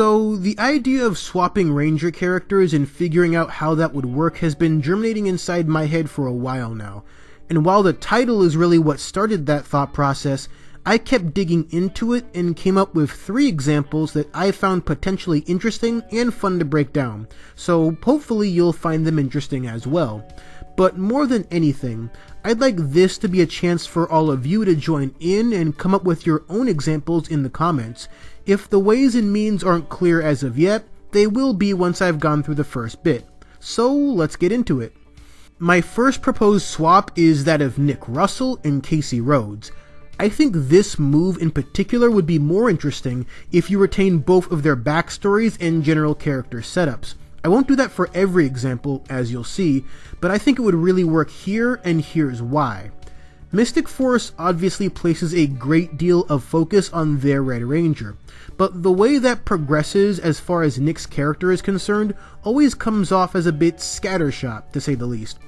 So, the idea of swapping Ranger characters and figuring out how that would work has been germinating inside my head for a while now. And while the title is really what started that thought process, I kept digging into it and came up with 3 examples that I found potentially interesting and fun to break down, so hopefully you'll find them interesting as well. But more than anything, I'd like this to be a chance for all of you to join in and come up with your own examples in the comments. If the ways and means aren't clear as of yet, they will be once I've gone through the first bit. So let's get into it. My first proposed swap is that of Nick Russell and Casey Rhodes. I think this move in particular would be more interesting if you retain both of their backstories and general character setups. I won't do that for every example, as you'll see, but I think it would really work here, and here's why. Mystic Force obviously places a great deal of focus on their Red Ranger, but the way that progresses as far as Nick's character is concerned always comes off as a bit scattershot, to say the least.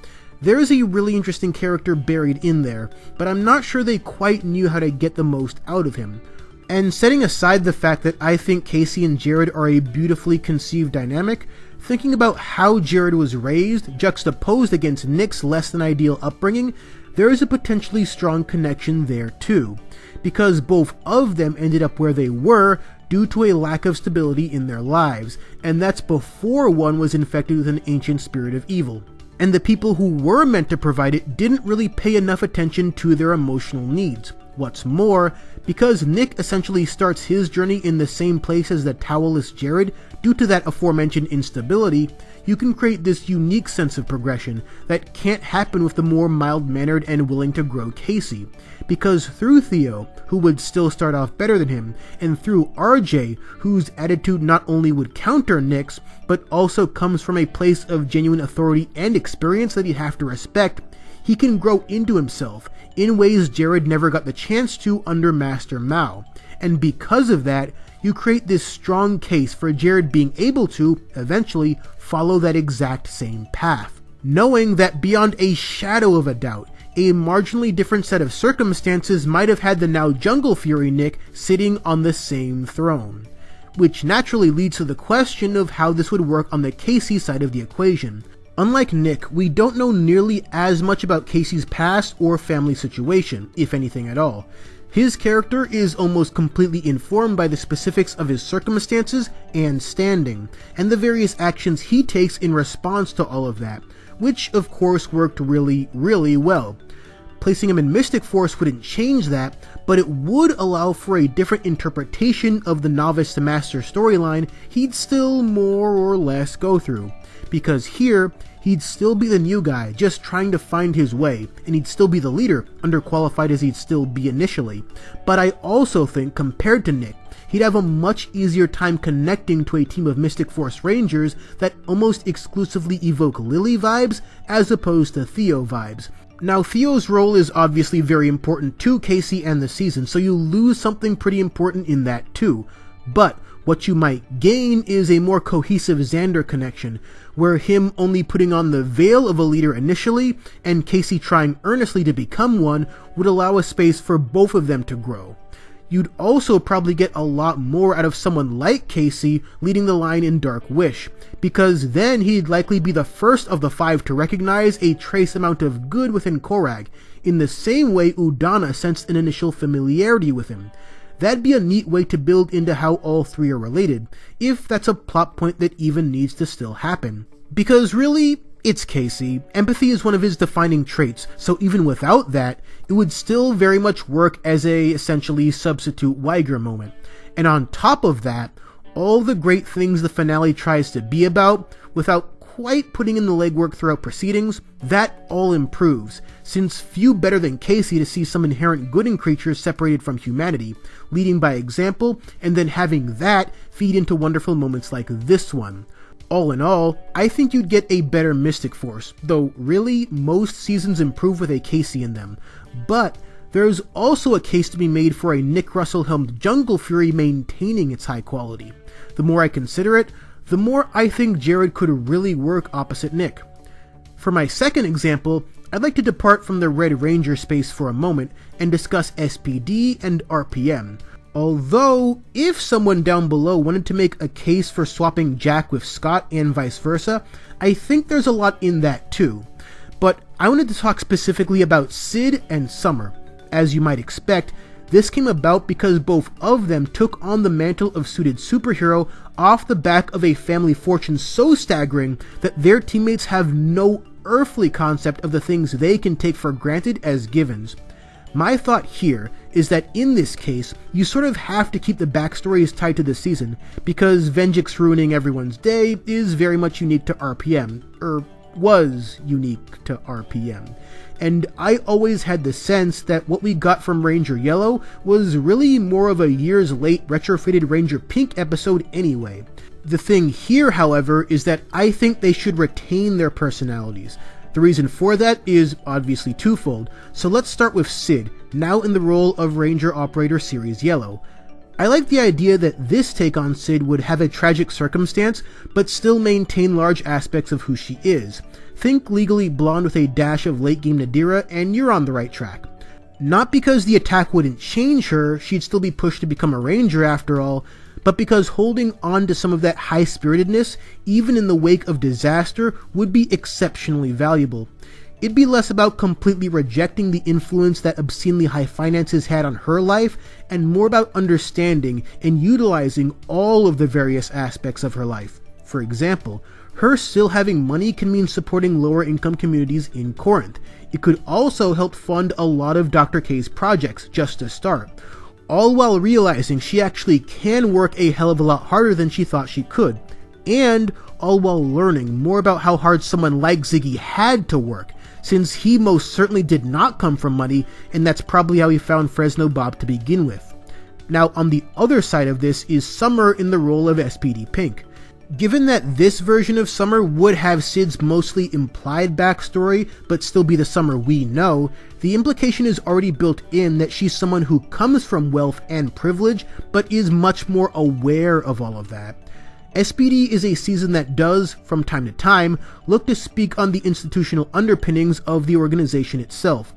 There is a really interesting character buried in there, but I'm not sure they quite knew how to get the most out of him. And setting aside the fact that I think Casey and Jared are a beautifully conceived dynamic, thinking about how Jared was raised, juxtaposed against Nick's less than ideal upbringing, there is a potentially strong connection there too, because both of them ended up where they were due to a lack of stability in their lives, and that's before one was infected with an ancient spirit of evil. And the people who were meant to provide it didn't really pay enough attention to their emotional needs. What's more, because Nick essentially starts his journey in the same place as the towelless Jared due to that aforementioned instability, you can create this unique sense of progression that can't happen with the more mild-mannered and willing to grow Casey. Because through Theo, who would still start off better than him, and through RJ, whose attitude not only would counter Nick's, but also comes from a place of genuine authority and experience that he'd have to respect, he can grow into himself in ways Jared never got the chance to under Master Mao. And because of that, you create this strong case for Jared being able to, eventually, follow that exact same path. Knowing that beyond a shadow of a doubt, a marginally different set of circumstances might have had the now Jungle Fury Nick sitting on the same throne. Which naturally leads to the question of how this would work on the Casey side of the equation. Unlike Nick, we don't know nearly as much about Casey's past or family situation, if anything at all. His character is almost completely informed by the specifics of his circumstances and standing, and the various actions he takes in response to all of that, which of course worked really, really well. Placing him in Mystic Force wouldn't change that, but it would allow for a different interpretation of the novice to master storyline he'd still more or less go through. Because here, he'd still be the new guy, just trying to find his way, and he'd still be the leader, underqualified as he'd still be initially. But I also think, compared to Nick, he'd have a much easier time connecting to a team of Mystic Force Rangers that almost exclusively evoke Lily vibes, as opposed to Theo vibes. Now, Theo's role is obviously very important to Casey and the season, so you lose something pretty important in that too. But what you might gain is a more cohesive Xander connection, where him only putting on the veil of a leader initially, and Casey trying earnestly to become one, would allow a space for both of them to grow. You'd also probably get a lot more out of someone like Casey leading the line in Dark Wish, because then he'd likely be the first of the 5 to recognize a trace amount of good within Korag, in the same way Udana sensed an initial familiarity with him. That'd be a neat way to build into how all 3 are related, if that's a plot point that even needs to still happen. Because really, it's Casey. Empathy is one of his defining traits, so even without that, it would still very much work as a essentially substitute Weiger moment. And on top of that, all the great things the finale tries to be about, without quite putting in the legwork throughout proceedings, that all improves, since few better than Casey to see some inherent good in creatures separated from humanity, leading by example, and then having that feed into wonderful moments like this one. All in all, I think you'd get a better Mystic Force, though really, most seasons improve with a Casey in them. But there's also a case to be made for a Nick Russell-helmed Jungle Fury maintaining its high quality. The more I consider it, the more I think Jared could really work opposite Nick. For my second example, I'd like to depart from the Red Ranger space for a moment and discuss SPD and RPM. Although, if someone down below wanted to make a case for swapping Jack with Scott and vice versa, I think there's a lot in that too. But I wanted to talk specifically about Sid and Summer. As you might expect, this came about because both of them took on the mantle of suited superhero off the back of a family fortune so staggering that their teammates have no earthly concept of the things they can take for granted as givens. My thought here is that in this case, you sort of have to keep the backstories tied to the season, because Venjix ruining everyone's day is very much unique to RPM, was unique to RPM. And I always had the sense that what we got from Ranger Yellow was really more of a years late retrofitted Ranger Pink episode anyway. The thing here, however, is that I think they should retain their personalities. The reason for that is obviously twofold, so let's start with Sid, now in the role of Ranger Operator Series Yellow. I like the idea that this take on Sid would have a tragic circumstance, but still maintain large aspects of who she is. Think legally blonde with a dash of late game Nadira, and you're on the right track. Not because the attack wouldn't change her, she'd still be pushed to become a ranger after all, but because holding on to some of that high-spiritedness, even in the wake of disaster, would be exceptionally valuable. It'd be less about completely rejecting the influence that obscenely high finances had on her life, and more about understanding and utilizing all of the various aspects of her life. For example, her still having money can mean supporting lower income communities in Corinth. It could also help fund a lot of Dr. K's projects, just to start. All while realizing she actually can work a hell of a lot harder than she thought she could. And all while learning more about how hard someone like Ziggy had to work, since he most certainly did not come from money, and that's probably how he found Fresno Bob to begin with. Now, on the other side of this is Summer in the role of SPD Pink. Given that this version of Summer would have Sid's mostly implied backstory, but still be the Summer we know, the implication is already built in that she's someone who comes from wealth and privilege, but is much more aware of all of that. SPD is a season that does, from time to time, look to speak on the institutional underpinnings of the organization itself.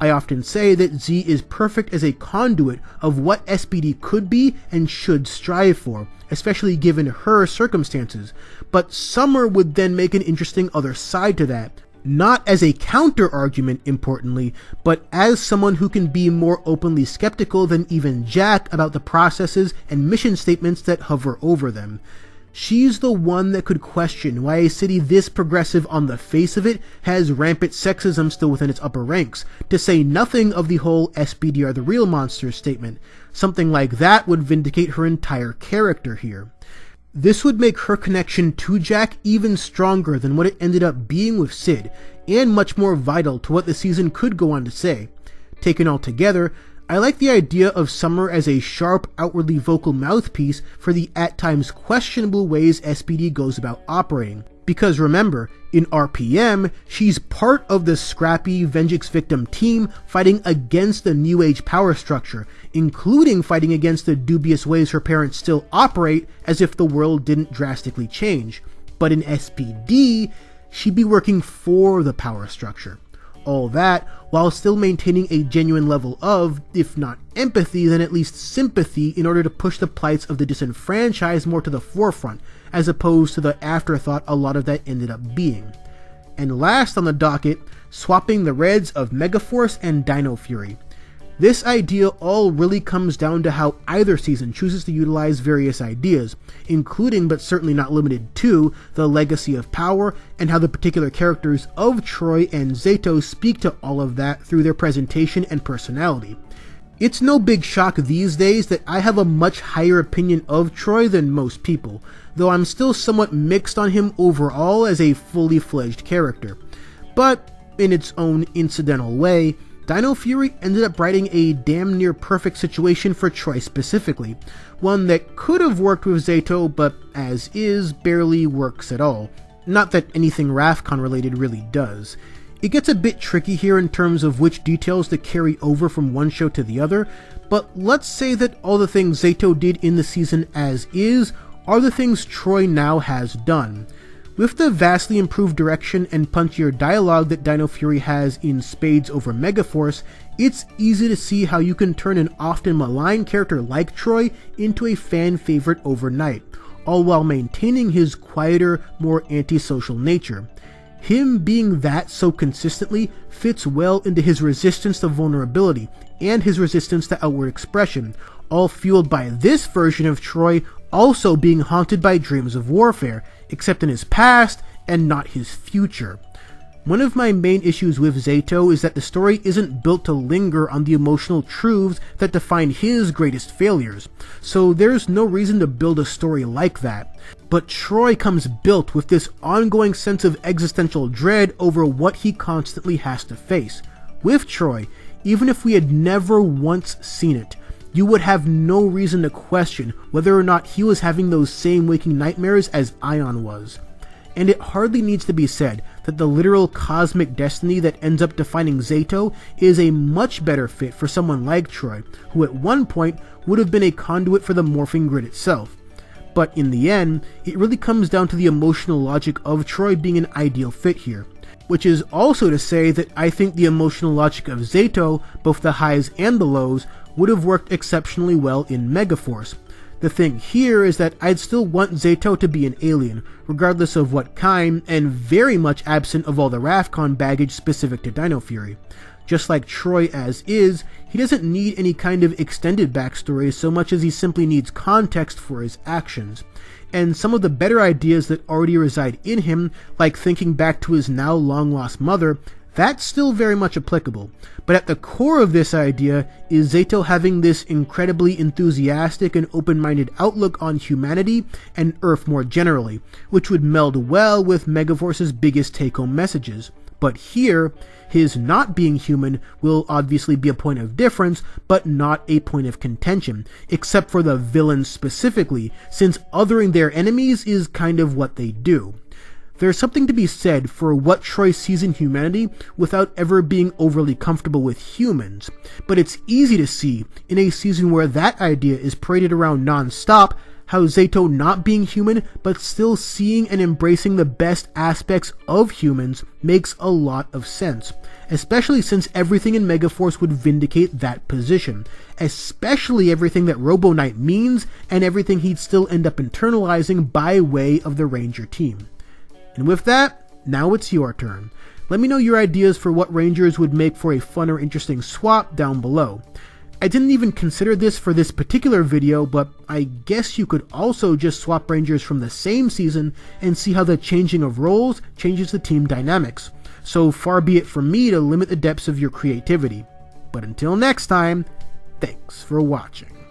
I often say that Z is perfect as a conduit of what SPD could be and should strive for, especially given her circumstances, but Summer would then make an interesting other side to that. Not as a counter-argument, importantly, but as someone who can be more openly skeptical than even Jack about the processes and mission statements that hover over them. She's the one that could question why a city this progressive on the face of it has rampant sexism still within its upper ranks, to say nothing of the whole SPD are the real monsters statement. Something like that would vindicate her entire character here. This would make her connection to Jack even stronger than what it ended up being with Sid, and much more vital to what the season could go on to say. Taken all together, I like the idea of Summer as a sharp, outwardly vocal mouthpiece for the at times questionable ways SPD goes about operating. Because remember, in RPM, she's part of the scrappy Venjix victim team fighting against the New Age power structure, including fighting against the dubious ways her parents still operate as if the world didn't drastically change. But in SPD, she'd be working for the power structure. All that while still maintaining a genuine level of, if not empathy, then at least sympathy in order to push the plights of the disenfranchised more to the forefront, as opposed to the afterthought a lot of that ended up being. And last on the docket, swapping the Reds of Megaforce and Dino Fury. This idea all really comes down to how either season chooses to utilize various ideas, including but certainly not limited to the legacy of power and how the particular characters of Troy and Zayto speak to all of that through their presentation and personality. It's no big shock these days that I have a much higher opinion of Troy than most people, though I'm still somewhat mixed on him overall as a fully fledged character. But, in its own incidental way, Dino Fury ended up writing a damn near perfect situation for Troy specifically, one that could have worked with Zayto, but as is, barely works at all. Not that anything Rafcon related really does. It gets a bit tricky here in terms of which details to carry over from one show to the other, but let's say that all the things Zayto did in the season as is are the things Troy now has done. With the vastly improved direction and punchier dialogue that Dino Fury has in spades over Megaforce, it's easy to see how you can turn an often maligned character like Troy into a fan favorite overnight, all while maintaining his quieter, more antisocial nature. Him being that so consistently fits well into his resistance to vulnerability and his resistance to outward expression, all fueled by this version of Troy also being haunted by dreams of warfare, except in his past and not his future. One of my main issues with Zayto is that the story isn't built to linger on the emotional truths that define his greatest failures, so there's no reason to build a story like that. But Troy comes built with this ongoing sense of existential dread over what he constantly has to face. With Troy, even if we had never once seen it, you would have no reason to question whether or not he was having those same waking nightmares as Ion was. And it hardly needs to be said that the literal cosmic destiny that ends up defining Zayto is a much better fit for someone like Troy, who at one point would have been a conduit for the morphing grid itself. But in the end, it really comes down to the emotional logic of Troy being an ideal fit here. Which is also to say that I think the emotional logic of Zayto, both the highs and the lows, would have worked exceptionally well in Megaforce. The thing here is that I'd still want Zayto to be an alien, regardless of what kind, and very much absent of all the Rafcon baggage specific to Dino Fury. Just like Troy as is, he doesn't need any kind of extended backstory so much as he simply needs context for his actions. And some of the better ideas that already reside in him, like thinking back to his now long-lost mother, that's still very much applicable. But at the core of this idea is Zayto having this incredibly enthusiastic and open-minded outlook on humanity and Earth more generally, which would meld well with Megaforce's biggest take-home messages. But here, his not being human will obviously be a point of difference, but not a point of contention, except for the villains specifically, since othering their enemies is kind of what they do. There's something to be said for what Troy sees in humanity without ever being overly comfortable with humans, but it's easy to see, in a season where that idea is paraded around non-stop, how Zayto not being human but still seeing and embracing the best aspects of humans makes a lot of sense, especially since everything in Megaforce would vindicate that position, especially everything that Robo Knight means and everything he'd still end up internalizing by way of the Ranger team. And with that, now it's your turn. Let me know your ideas for what Rangers would make for a fun or interesting swap down below. I didn't even consider this for this particular video, but I guess you could also just swap Rangers from the same season and see how the changing of roles changes the team dynamics. So far be it from me to limit the depths of your creativity. But until next time, thanks for watching.